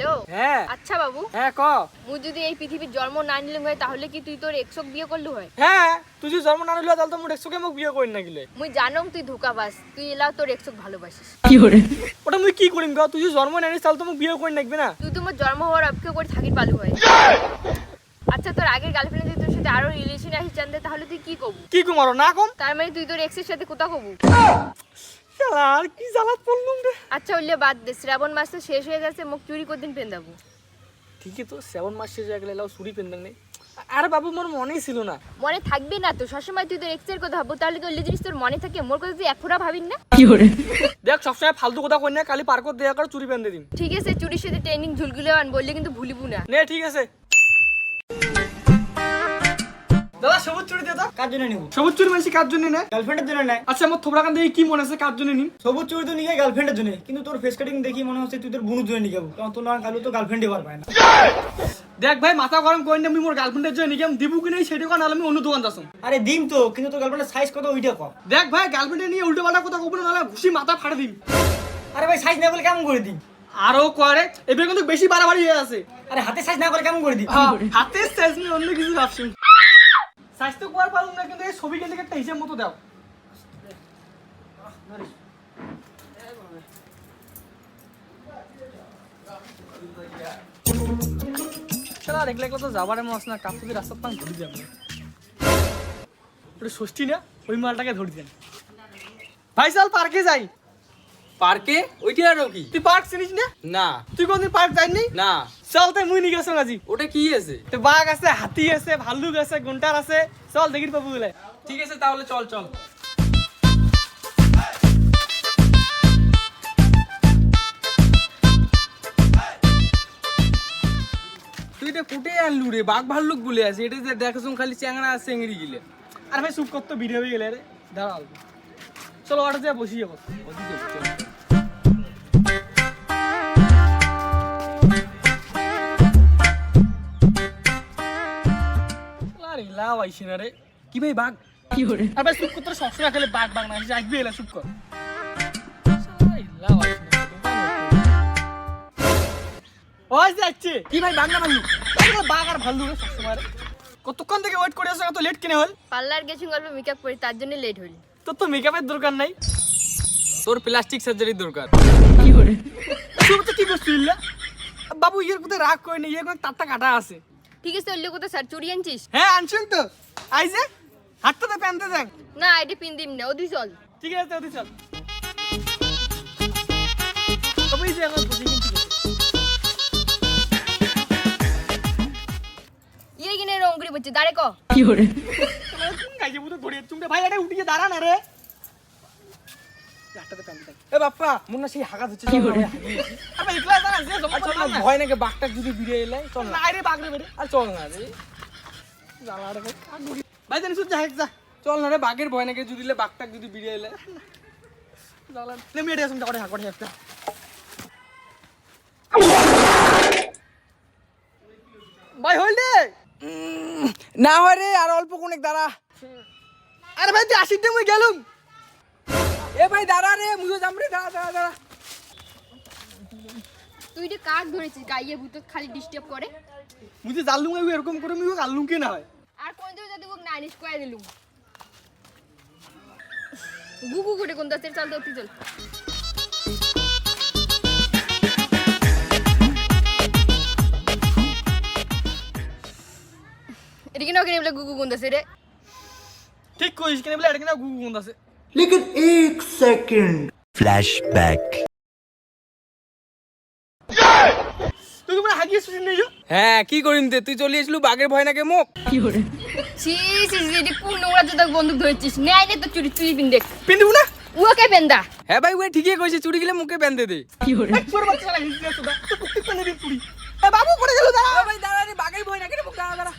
Hello হ্যাঁ আচ্ছা বাবু হ্যাঁ ক মুই যদি এই পৃথিবীর জন্ম না নিলাম হয় তাহলে কি তুই তোর এক্সক বিয়ে করলু হয়? হ্যাঁ তুই যদি জন্ম না নিলে তাহলে তো মোট একশোকে মোক বিয়ে করি না গেলে মুই জানম তুই ধোকাবাজ, তুই এলা তোর এক্সক ভালোবাসিস। ওটা মুই কি করিম গা? তুই যদি জন্ম না নিস তাহলে তো মোক বিয়ে করি নাকবে না। তুই তোমার জন্ম হওয়ার অপেক্ষা করে থাকির পালু হয়। আচ্ছা তোর আগের গার্লফ্রেন্ড যদি তোর সাথে আরো রিলেশন আসি জানতে তাহলে তুই কি করবি? কি কুমারো না কম তার মানে তুই তোর এক্সের সাথে কোথা কবু? শালা আর কি জ্বালাত পড়লুম রে। আচ্ছা হইলে বাদ দে, শ্রাবণ মাস তো শেষ হয়ে যাচ্ছে, মুখ চুরি কদিন পেন্দাবো? ঠিকই তো 7 মাস শেষ হয়ে গেলে এলাও চুরি পেন্দাং নেই। আরে বাবু মোর মনেই ছিল না। মনে থাকবে না তো, সবসময় তুই তোর এক্সের কথা ভাববো, তাহলে তোর জিনিস তোর মনে থাকে, মোর কথা তুই এক ফোঁটা ভাবিন না। দেখ সবসময় ফালতু কথা কই না, কালি পার্কত দেয়া করে চুরি পেন্দে দিম। ঠিক আছে, চুরির সাথে ট্রেনিং ঝুলগুলো আন, বললে কিন্তু ভুলিবু না। নে ঠিক আছে। দাদা সবুজ চুরি দে তো। কার জন্য নিব? সবুজ চুরি মানছি কার জন্য নেয়? গার্লফ্রেন্ডের জন্য নাই। আচ্ছা আমার থোবড়া কান দেখি কি মনে আছে কার জন্য নিম? সবুজ চুরি তো নিয়ে গার্লফ্রেন্ডের জন্য, কিন্তু তোর ফেস কাটিং দেখি মনে হচ্ছে তুই তোর বুনুর জন্য নিয়ে যাবো, কারণ তোর না কালু তো গার্লফ্রেন্ডই বার পায় না। দেখ ভাই মাথা গরম করেন না, আমি মোর গার্লফ্রেন্ডের জন্য নিগাম দিব কি নাই সেটা কোন আমি অন্য দোকান যাসম। আরে দিম তো, কিন্তু তোর গার্লফ্রেন্ডের সাইজ কত ওইটা কম। দেখ ভাই গার্লফ্রেন্ডে নিয়ে উল্টো পাল্টা কথা কব না, নাহলে ঘুষি মাথা ফাড়ে দিম। আরে ভাই সাইজ না বলে কেমন করে দিম? আরো করে এবে কিন্তু বেশি বাড়াবাড়ি হয়ে আছে। আরে হাতে সাইজ না করে কেমন করে দিম? হাতে সাইজ নিয়ে অন্য কিছু ভাবছি। সাইজ তো কোয়ার পারুম না, কিন্তু এই ছবি গেলে একটা হিসাব মতো দাও। শালা দেখলে তো যাবারে মাছ না, কাপুদি রাস্তার পান ধরে যাবে। ওটা ষষ্ঠী না, ওই মালটাকে ধরে দেন। ভাই চল পার্কে যাই। পার্কে? ওইটা আরো কি? তুই পার্ক চিনিস না? না তুই কোনদিন পার্ক যাইনি? না। চল তাই মুই নিয়ে গেছো আজি। ওটা কি আছে? তো বাঘ আছে, হাতি আছে, ভাল্লুক আছে, গুন্টার আছে, চল দেখি পাবো বলে। ঠিক আছে তাহলে চল চল। তুই এটা কুটে আনলু রে? বাঘ ভাল্লুক বলে আছে, এটা যে দেখাছুম খালি চ্যাংড়া আর চেংড়ি গিলে। আরে ভাই চুপ কর তো, ভিডিও হয়ে গেলে রে। দাঁড়াও চলো অটো যা বসি যাবো। আরে লাভ আইসি না রে। কি ভাই বাঘ? আর ভাই চুপ কর তো, সবসময় খালি বাঘ বাঘ না আসবি এলা চুপ কর। শালাই লাভ আইসি না, ওই যাচ্ছে। কি ভাই বাঘ না ভাল্লুক? বাঘ আর ভাল্লুক রে সবসময় রে। কতক্ষণ থেকে ওয়েট করে আসো, এত লেট কেন হল? পার্লার গেছি গল্প মেকআপ করি, তার জন্য লেট হইল। তোর তো মেকআপের দরকার নাই। তোর প্লাস্টিক সার্জারির দরকার। তুই তো কি করছিস বাবু? ইয়ের কোথায় রাগ করে নি, ইয়ের কোথায় তারটা কাটা আছে। ঠিক আছে, ওইলে কোথায় স্যার চুরি আনছিস? হ্যাঁ আনছেন তো। আইজে হাতটাতে প্যানতে দেখ। না আইডি পিন দিম না, ওদি চল। ঠিক আছে ওদি চল। তবে এই যে এখন বুঝি কিন্তু ঠিক আছে। ইয়ে কিনে রং করে বলছে, দাঁড়ে ক। গাইছে বুতো ধরিয়ে তুমি ভাই এটা উঠিয়ে দাঁড়া না রে। হাতটাতে প্যানতে দেখ। এ বাপ্পা মুন না সেই হাগা হচ্ছে। আবে ইকলা দাঁড়া যে জমা চল না না, ভয় নাকি বাঘটা যদি বিড়ে এলে? চল না। না রে বাঘ রে বেরে। আর চল না রে। জ্বালা রে ভাই কাক ধরি। ভাই জানিস যা হেক যা। চল না রে, বাঘের ভয় নাকি যদি বাঘটা যদি বিড়ে এলে? জ্বালা নে মেরে আসুন করে হাক করে একটা। ভাই হইল রে। না হয় রে, আর অল্প কোনেক দাঁড়া। আরে ভাই তুই আসিস দে মুই গেলুম। এ ভাই দাঁড়া রে, মুজো যাম রে, দাঁড়া দাঁড়া দাঁড়া। তুই এটা কাক ধরেছিস, গাইয়ে ভূত খালি ডিস্টার্ব করে। মুই জানলুম এরকম করে মুই আনলুম কি না হয়। আর কোনদিন যদি ওক না আনিস কয়ে দিলুম। গুগু করে কোন দাসের চল দৌড়তে চল। এদিকে না কিনে বলে গুগু কোন দাসের রে। ঠিক কইস কেন বলে এটা কিনা গুগু গন্ধ আছে। लेकिन एक सेकंड फ्लैशबैक তুই কি মানে হাগিয়ে শুনিস নিছো? হ্যাঁ কি করিম তে? তুই চলে আসলু, বাঘের ভয় নাকি মুখ? ছি ছি ছি, এটা কোন নোংরা তো বন্দুক ধরেছিস। নে আইলে তো চুরি চুরি পিন দেখ। পিন্দিবু না? উকে পেন্দা। হ্যাঁ ভাই ওই ঠিকই কইছে, চুরি গেলে মুখে বেঁধে দে। এক ছোট বাচ্চা লাগি দিছিস তো। তো কুত্তি পানি দি পুরি। এ বাবু পড়ে গেল দাঁড়া। ভাই দাঁড়া রে, বাঘের ভয় নাকি রে? মুখ দাঁড়া দাঁড়া।